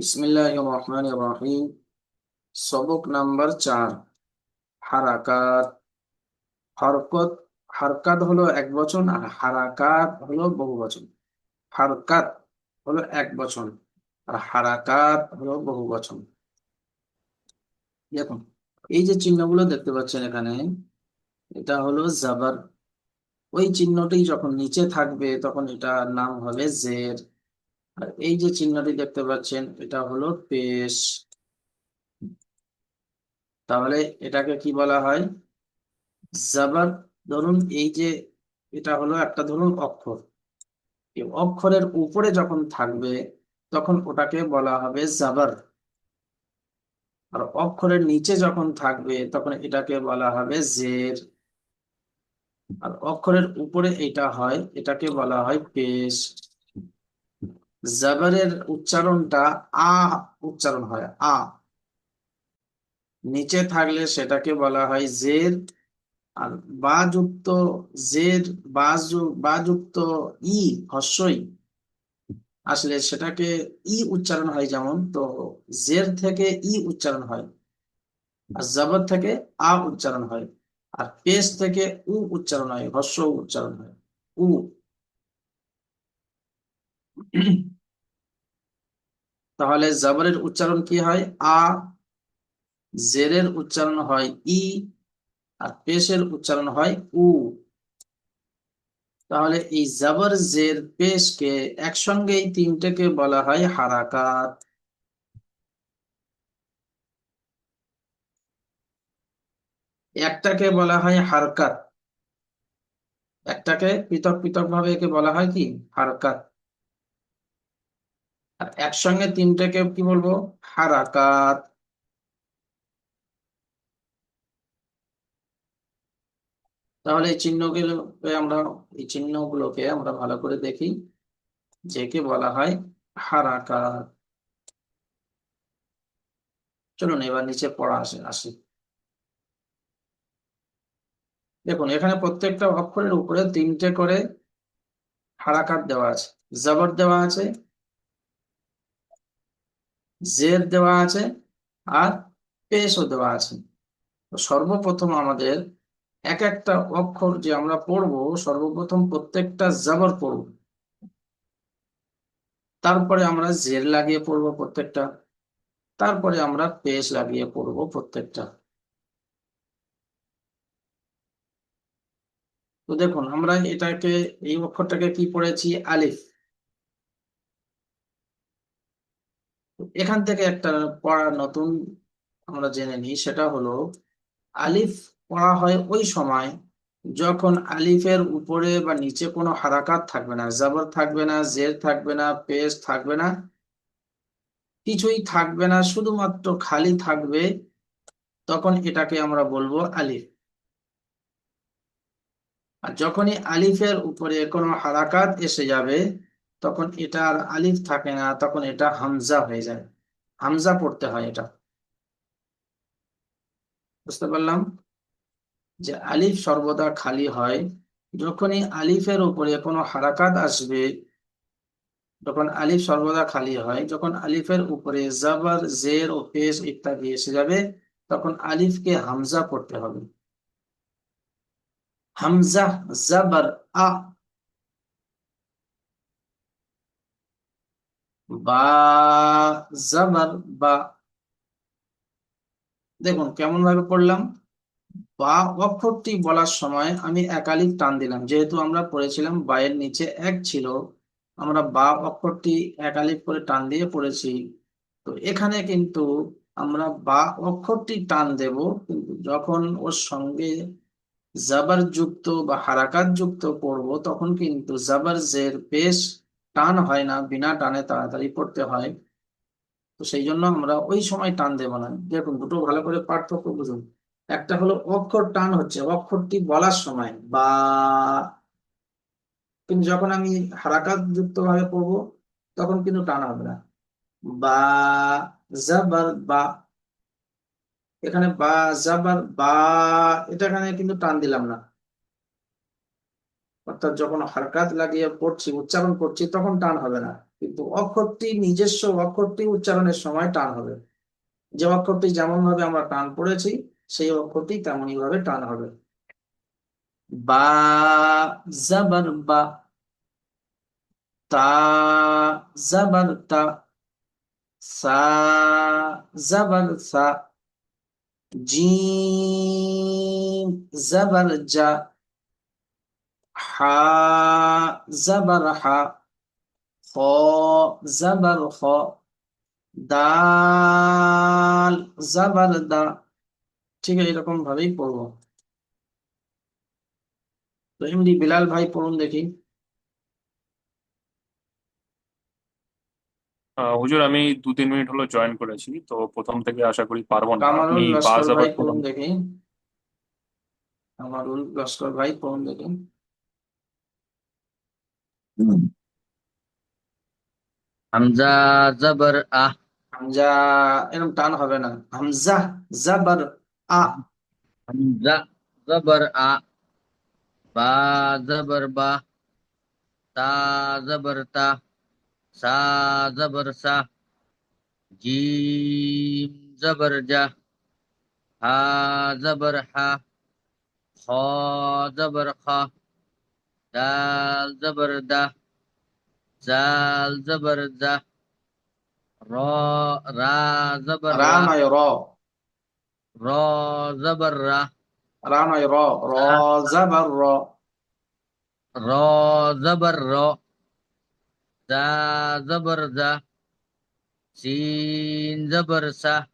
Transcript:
বিসমিল্লাহির রহমানির রহিম। সবক নাম্বার 4। হারাকাত। হরকত। হারকাত হলো এক বচন আর হারাকাত হলো বহু বচন। হারকাত হলো এক বচন আর হারাকাত হলো বহু বচন। দেখুন, এই যে চিহ্নগুলো দেখতে পাচ্ছেন এখানে, এটা হলো জাবার। ওই চিহ্নটি যখন নিচে থাকবে তখন এটার নাম হবে জের। আর এই যে চিহ্নটি দেখতে পাচ্ছেন এটা হলো পেশ। তাহলে এটাকে কি বলা হয়? জাবার। ধরুন এই যে এটা হলো একটা ধরুন অক্ষর, এই অক্ষরের উপরে যখন থাকবে তখন ওটাকে বলা হবে জাবার। আর অক্ষরের নিচে যখন থাকবে তখন এটাকে বলা হবে জের। আর অক্ষরের উপরে এটা হয়, এটাকে বলা হয় পেশ। জাবারের উচ্চারণটা আ উচ্চারণ হয়, আ। নিচে থাকলে সেটাকে বলা হয় জের। আর বা যুক্ত জের, বা যুক্ত ই, হস্যই আসলে সেটাকে ই উচ্চারণ হয়, যেমন তো জের থেকে ই উচ্চারণ হয়, আর জবর থেকে আ উচ্চারণ হয়, আর পেশ থেকে উ উচ্চারণ হয়, হস্য উ উচ্চারণ হয়, উ। তাহলে জবরের উচ্চারণ কি হয়? আ। জেরের উচ্চারণ হয় ই। আর পেশের উচ্চারণ হয় উ। তাহলে এই জবর জের পেশকে একসঙ্গে এই তিনটেকে বলা হয় হারাকাত। একটাকে বলা হয় হারকাত, একটাকে পৃথক পৃথক ভাবে একে বলা হয় কি? হারকাত। আর একসঙ্গে তিনটাকে কি বলবো? হারাকাত। তাহলে এই চিহ্নগুলোকে আমরা ভালো করে দেখি, যে কে বলা হয় হারাকাত। চলুন এবার নিচে পড়া আসি। দেখুন এখানে প্রত্যেকটা অক্ষরের উপরে তিনটে করে হারাকাত দেওয়া আছে। জবর দেওয়া আছে, জের দেওয়া আছে, আর পেশও দেওয়া আছে। তো সর্বপ্রথম আমাদের এক একটা অক্ষর যে আমরা পড়বো, সর্বপ্রথম প্রত্যেকটা জবর পড়বো, তারপরে আমরা জের লাগিয়ে পড়বো প্রত্যেকটা, তারপরে আমরা পেশ লাগিয়ে পড়বো প্রত্যেকটা। তো দেখুন আমরা এটাকে, এই অক্ষরটাকে কি পড়েছি? আলিফ। এখান থেকে একটা পড়া নতুন আমরা জেনে নিই, সেটা হলো আলিফ পড়া হয় ওই সময় যখন আলিফের উপরে বা নিচে কোনো হারাকাত থাকবে না, জবর থাকবে না, জের থাকবে না, পেশ থাকবে না, কিছুই থাকবে না, শুধুমাত্র খালি থাকবে, তখন এটাকে আমরা বলবো আলিফ। আর যখনই আলিফের উপরে কোনো হারাকাত এসে যাবে তখন এটা আর আলিফ থাকে না, তখন এটা হামজা হয়ে যায়। হামজা পড়তে হয় এটা। বুঝতে পারলাম যে আলিফ সর্বদা খালি হয় যখনই আলিফের উপরে কোনো হারাকাত আসবে। যখন আলিফ সর্বদা খালি হয় যখন আলিফের উপরে জাবার, জের ও পেশ ইত্যাদি এসে যাবে, তখন আলিফকে হামজা পড়তে হবে। হামজা, জাবার আ। বা, জাবার বা। দেখুন কেমন ভাবে পড়লাম। বা অক্ষরটি বলার সময় আমি একালিফ টান দিলাম, যেহেতু আমরা পড়েছিলাম বায়ের নিচে এক ছিল, আমরা বা অক্ষরটি একালিফ করে টান দিয়ে পড়েছি। তো এখানে কিন্তু আমরা বা অক্ষরটি টান দেব, কিন্তু যখন ওর সঙ্গে জাবার যুক্ত বা হারাকাত যুক্ত পড়ব তখন কিন্তু জাবার জের পেশ টান হয় না, বিনা টানে তাড়াতাড়ি পড়তে হয়। তো সেই জন্য আমরা ওই সময় টান দেব না। দেখুন দুটো ভালো করে পার্থক্য বুঝুন। একটা হলো অক্ষর টান হচ্ছে অক্ষরটি বলার সময় বা, কিন্তু যখন আমি হারাকাত যুক্ত ভাবে পড়বো তখন কিন্তু টান হবে না। বা, জাবার বা। এখানে বা, জাবার বা, এটা এখানে কিন্তু টান দিলাম না। অর্থাৎ যখন হারকাত লাগিয়ে পড়ছি, উচ্চারণ করছি, তখন টান হবে না। কিন্তু অক্ষরটি নিজস্ব অক্ষরটি উচ্চারণের সময় টান হবে। যে অক্ষরটি যেমন ভাবে আমরা টান পড়েছি সেই অক্ষরটি তেমনই ভাবে টান হবে। বা, জাবার বা। তা, জাবার তা। সা, জাবার সা। জিম, জাবার জা। হা, জাবার হা। খ, জাবার খ। দাল, জাবার দা। ঠিক এরকম ভাবেই পড়বো। তো এমনি বিলাল ভাই পড়ুন দেখি। হুজুর, আমি 2-3 মিনিট হলো জয়েন করেছি, তো প্রথম থেকে আশা করি পারবো না। আপনি কামারুল বা লস্কর ভাই জাবার পড়ুন পড়ুন। দেখি। কামারুল লস্কর ভাই পড়ুন দেখি। হুম। হামজা জবর আহ। হামজা, এরকম টান হবে না। হামজা, জাবার আ। হামজা জবর আ। বা জবর বা। তা জবর তা। সা জবর সা। জিম জবর জা। হা জবর হা। খ জবর খা। দাল জবর দা। জাল জবর জা। র রা জবর রা রা। নয় র। র জবর রা। রা নয় র। র, জাবার র। র জবর র। জা জবর জা। সিন জবর সা।